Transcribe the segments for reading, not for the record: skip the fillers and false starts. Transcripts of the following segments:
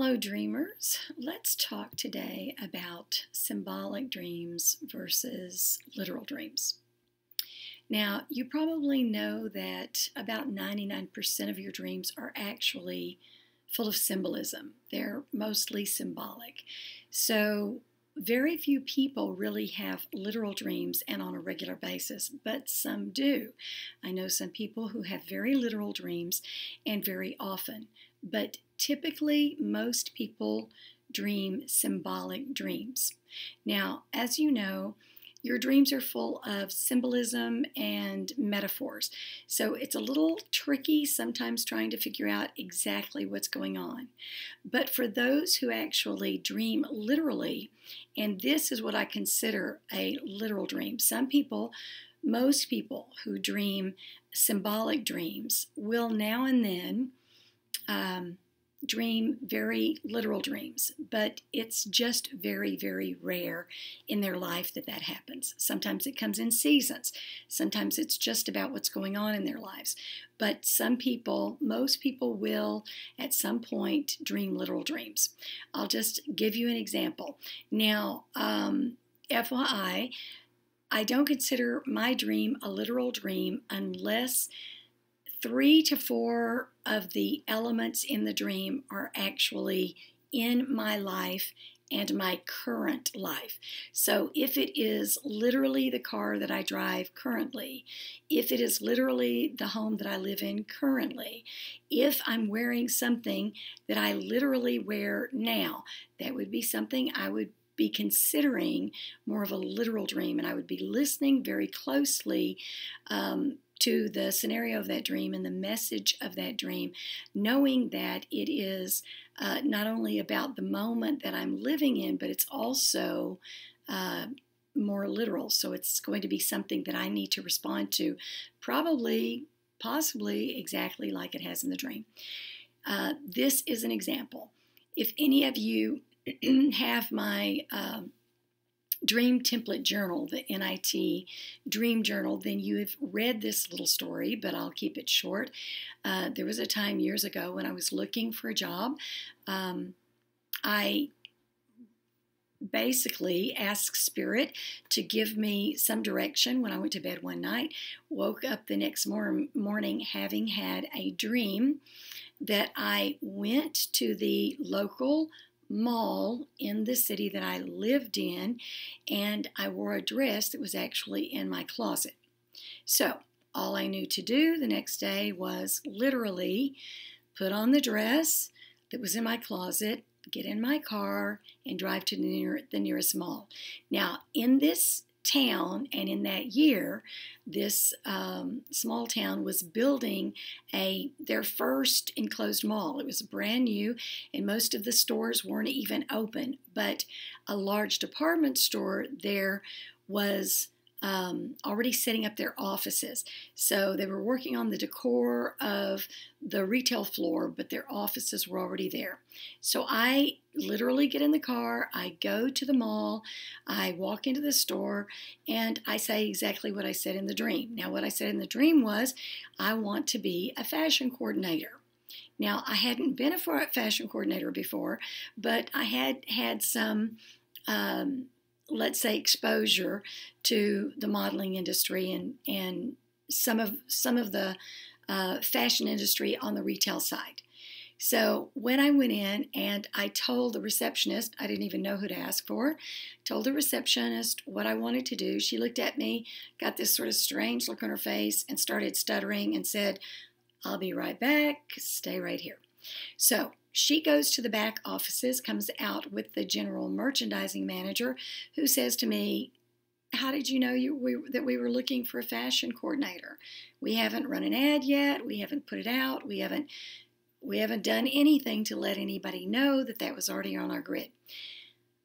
Hello, dreamers. Let's talk today about symbolic dreams versus literal dreams. Now, you probably know that about 99% of your dreams are actually full of symbolism. They're mostly symbolic. So, very few people really have literal dreams and on a regular basis, but some do. I know some people who have very literal dreams and very often, but typically most people dream symbolic dreams. Now, as you know, your dreams are full of symbolism and metaphors. So it's a little tricky sometimes trying to figure out exactly what's going on. But for those who actually dream literally, and this is what I consider a literal dream, most people who dream symbolic dreams will now and then dream very literal dreams, but it's just very, very rare in their life that happens. Sometimes it comes in seasons. Sometimes it's just about what's going on in their lives. But most people will at some point dream literal dreams. I'll just give you an example. Now, FYI, I don't consider my dream a literal dream unless 3 to 4 of the elements in the dream are actually in my life and my current life. So if it is literally the car that I drive currently, if it is literally the home that I live in currently, if I'm wearing something that I literally wear now, that would be something I would be considering more of a literal dream, and I would be listening very closely to the scenario of that dream and the message of that dream, knowing that it is not only about the moment that I'm living in, but it's also more literal. So it's going to be something that I need to respond to, possibly exactly like it has in the dream. This is an example. If any of you have my Dream Template Journal, the NIT Dream Journal, then you have read this little story, but I'll keep it short. There was a time years ago when I was looking for a job. I basically asked Spirit to give me some direction when I went to bed one night, woke up the next morning having had a dream that I went to the local mall in the city that I lived in, and I wore a dress that was actually in my closet. So all I knew to do the next day was literally put on the dress that was in my closet, get in my car, and drive to the nearest mall. Now, in this town and in that year, this small town was building their first enclosed mall. It was brand new, and most of the stores weren't even open, but a large department store there was already setting up their offices. So they were working on the decor of the retail floor, but their offices were already there. So I literally get in the car, I go to the mall, I walk into the store, and I say exactly what I said in the dream. Now, what I said in the dream was, I want to be a fashion coordinator. Now, I hadn't been a fashion coordinator before, but I had some let's say exposure to the modeling industry and some of the fashion industry on the retail side. So when I went in and I told the receptionist, I didn't even know who to ask for, told the receptionist what I wanted to do. She looked at me, got this sort of strange look on her face, and started stuttering and said, "I'll be right back, stay right here." So she goes to the back offices, comes out with the general merchandising manager, who says to me, "How did you know that we were looking for a fashion coordinator? We haven't run an ad yet. We haven't put it out. We haven't done anything to let anybody know that was already on our grid."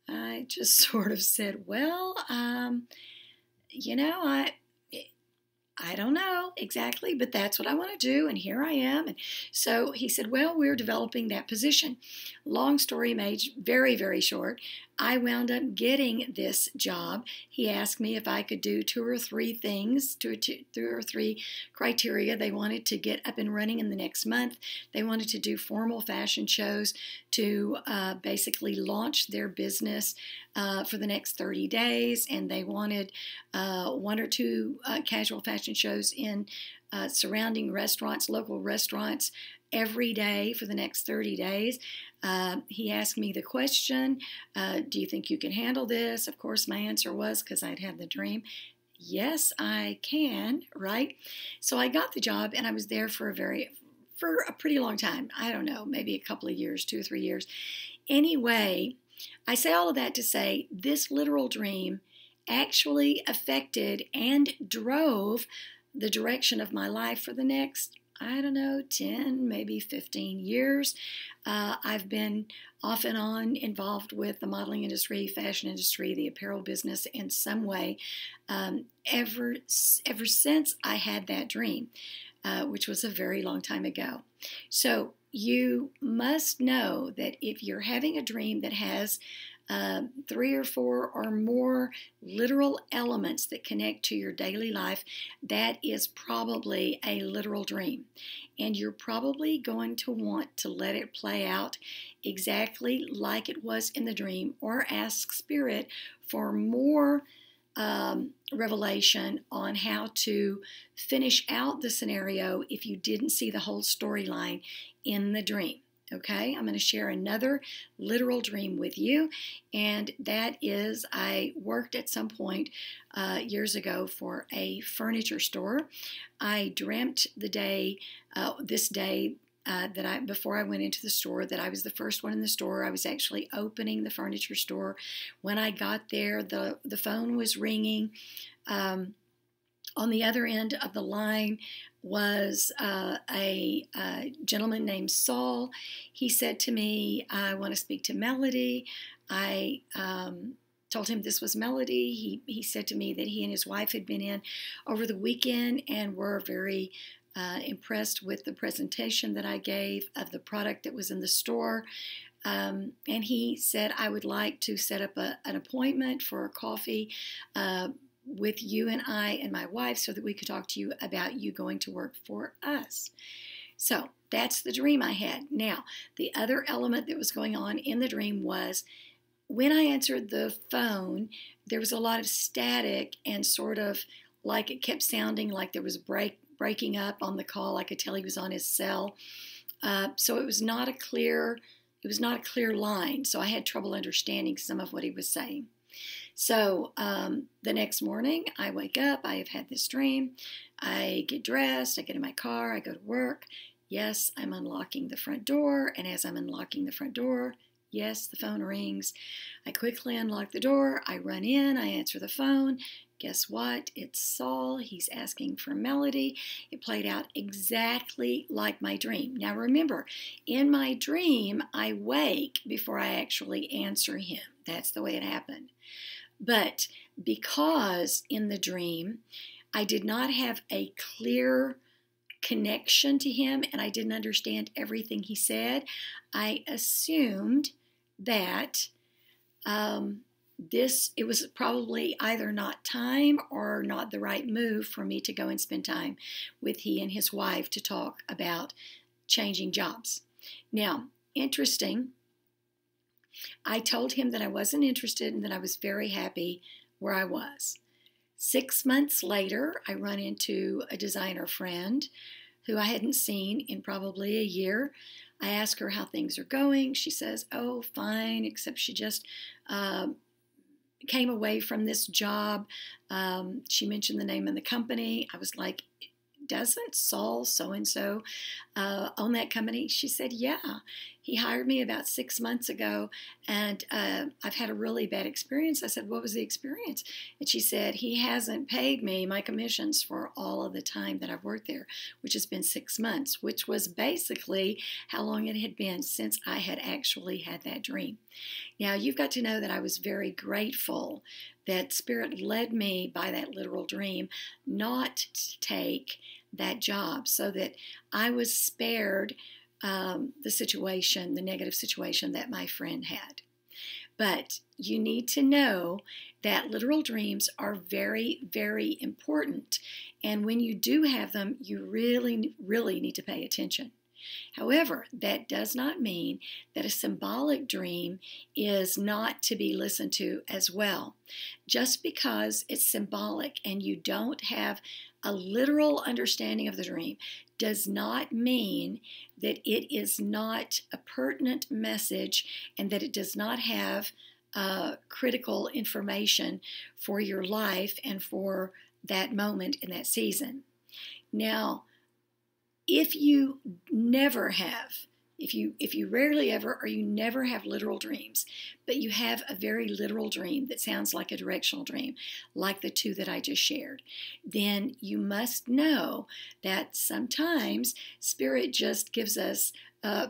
I just sort of said, "Well, I don't know exactly, but that's what I want to do, and here I am." And so he said, "Well, we're developing that position." Long story made very, very short, I wound up getting this job. He asked me if I could do two or three criteria. They wanted to get up and running in the next month. They wanted to do formal fashion shows to basically launch their business for the next 30 days. And they wanted one or two casual fashion shows in surrounding restaurants, local restaurants, every day for the next 30 days. He asked me the question, do you think you can handle this? Of course, my answer was, because I'd had the dream, yes, I can, right? So I got the job, and I was there for a pretty long time. I don't know, maybe a couple of years, 2 or 3 years. Anyway, I say all of that to say this literal dream actually affected and drove the direction of my life for the next, I don't know, 10, maybe 15 years. I've been off and on involved with the modeling industry, fashion industry, the apparel business in some way ever since I had that dream, which was a very long time ago. So you must know that if you're having a dream that has 3 or 4 or more literal elements that connect to your daily life, that is probably a literal dream. And you're probably going to want to let it play out exactly like it was in the dream, or ask Spirit for more revelation on how to finish out the scenario if you didn't see the whole storyline in the dream. Okay, I'm going to share another literal dream with you, and that is I worked at some point years ago for a furniture store. I dreamt this day before I went into the store, that I was the first one in the store. I was actually opening the furniture store. When I got there, the phone was ringing. On the other end of the line was a gentleman named Saul. He said to me, I want to speak to Melody. I told him this was Melody. He said to me that he and his wife had been in over the weekend and were very impressed with the presentation that I gave of the product that was in the store. And he said, I would like to set up an appointment for a coffee with you and I and my wife so that we could talk to you about you going to work for us. So that's the dream I had. Now, the other element that was going on in the dream was when I answered the phone, there was a lot of static and sort of like it kept sounding like there was breaking up on the call. I could tell he was on his cell. So it was not a clear line. So I had trouble understanding some of what he was saying. So the next morning, I wake up, I have had this dream, I get dressed, I get in my car, I go to work. Yes, I'm unlocking the front door, and as I'm unlocking the front door, yes, the phone rings. I quickly unlock the door, I run in, I answer the phone. Guess what? It's Saul. He's asking for Melody. It played out exactly like my dream. Now remember, in my dream, I wake before I actually answer him. That's the way it happened. But because in the dream, I did not have a clear connection to him and I didn't understand everything he said, I assumed that it was probably either not time or not the right move for me to go and spend time with he and his wife to talk about changing jobs. Now, interesting, I told him that I wasn't interested and that I was very happy where I was. 6 months later, I run into a designer friend who I hadn't seen in probably a year. I ask her how things are going. She says, oh, fine, except she just came away from this job. She mentioned the name of the company. I was like, doesn't Saul so-and-so own that company? She said, yeah. He hired me about 6 months ago, and I've had a really bad experience. I said, what was the experience? And she said, he hasn't paid me my commissions for all of the time that I've worked there, which has been 6 months, which was basically how long it had been since I had actually had that dream. Now, you've got to know that I was very grateful that Spirit led me by that literal dream not to take that job, so that I was spared the negative situation that my friend had. But you need to know that literal dreams are very, very important. And when you do have them, you really, really need to pay attention. However, that does not mean that a symbolic dream is not to be listened to as well. Just because it's symbolic and you don't have a literal understanding of the dream does not mean that it is not a pertinent message and that it does not have critical information for your life and for that moment in that season. Now, if you never have, if you rarely ever or you never have literal dreams, but you have a very literal dream that sounds like a directional dream, like the two that I just shared, then you must know that sometimes Spirit just gives us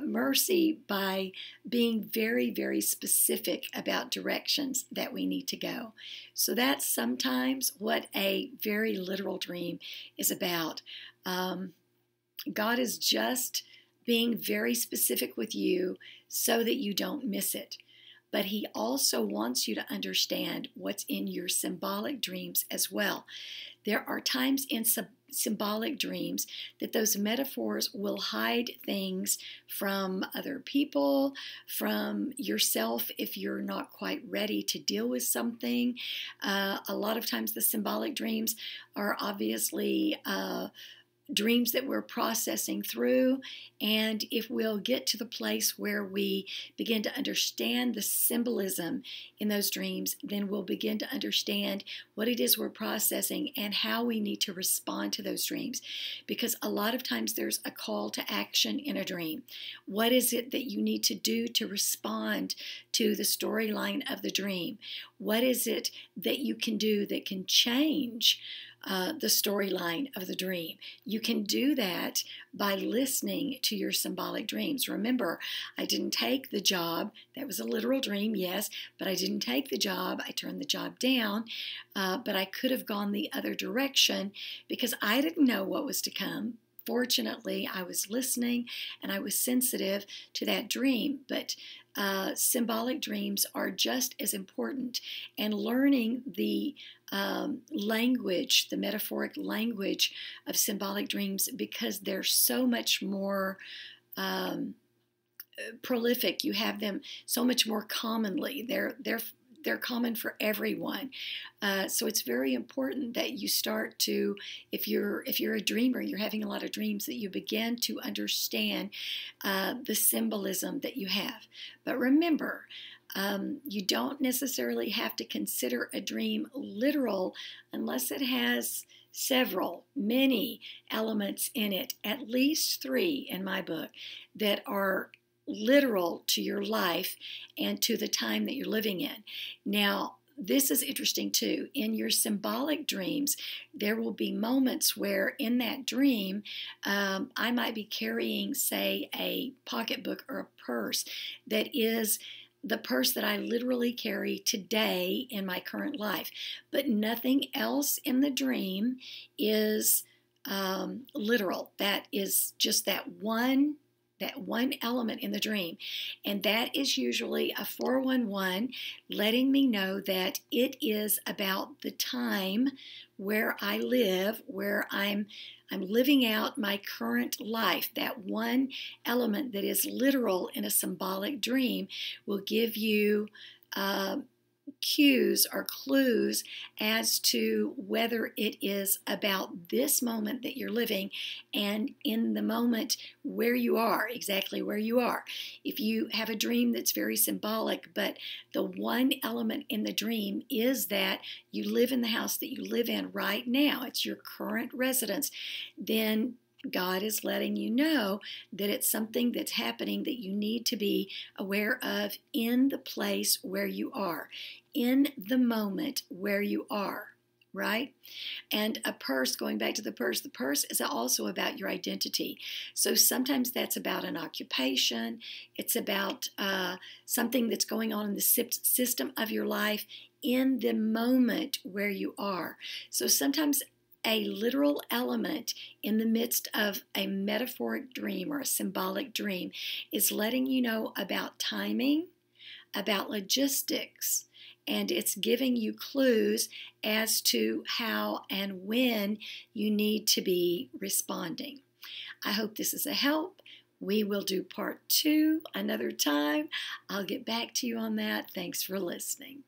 mercy by being very, very specific about directions that we need to go. So that's sometimes what a very literal dream is about. God is just being very specific with you so that you don't miss it. But He also wants you to understand what's in your symbolic dreams as well. There are times in symbolic dreams that those metaphors will hide things from other people, from yourself if you're not quite ready to deal with something. A lot of times the symbolic dreams are obviously dreams that we're processing through, and if we'll get to the place where we begin to understand the symbolism in those dreams, then we'll begin to understand what it is we're processing and how we need to respond to those dreams. Because a lot of times there's a call to action in a dream. What is it that you need to do to respond to the storyline of the dream? What is it that you can do that can change the storyline of the dream? You can do that by listening to your symbolic dreams. Remember, I didn't take the job. That was a literal dream, yes, but I didn't take the job. I turned the job down, but I could have gone the other direction because I didn't know what was to come. Fortunately, I was listening and I was sensitive to that dream, but symbolic dreams are just as important, and learning the language, the metaphoric language of symbolic dreams, because they're so much more prolific. You have them so much more commonly. They're common for everyone. So it's very important that you start to, if you're a dreamer, you're having a lot of dreams, that you begin to understand the symbolism that you have. But remember, you don't necessarily have to consider a dream literal unless it has many elements in it, at least 3 in my book, that are literal to your life and to the time that you're living in. Now, this is interesting too. In your symbolic dreams, there will be moments where in that dream, I might be carrying, say, a pocketbook or a purse that is the purse that I literally carry today in my current life. But nothing else in the dream is literal. That is just that one element in the dream. And that is usually a 411 letting me know that it is about the time where I live, where I'm living out my current life. That one element that is literal in a symbolic dream will give you cues or clues as to whether it is about this moment that you're living and in the moment where you are, exactly where you are. If you have a dream that's very symbolic, but the one element in the dream is that you live in the house that you live in right now, it's your current residence, then God is letting you know that it's something that's happening that you need to be aware of in the place where you are, in the moment where you are, right? And a purse, going back to the purse is also about your identity. So sometimes that's about an occupation. It's about something that's going on in the system of your life in the moment where you are. So sometimes a literal element in the midst of a metaphoric dream or a symbolic dream is letting you know about timing, about logistics, and it's giving you clues as to how and when you need to be responding. I hope this is a help. We will do part 2 another time. I'll get back to you on that. Thanks for listening.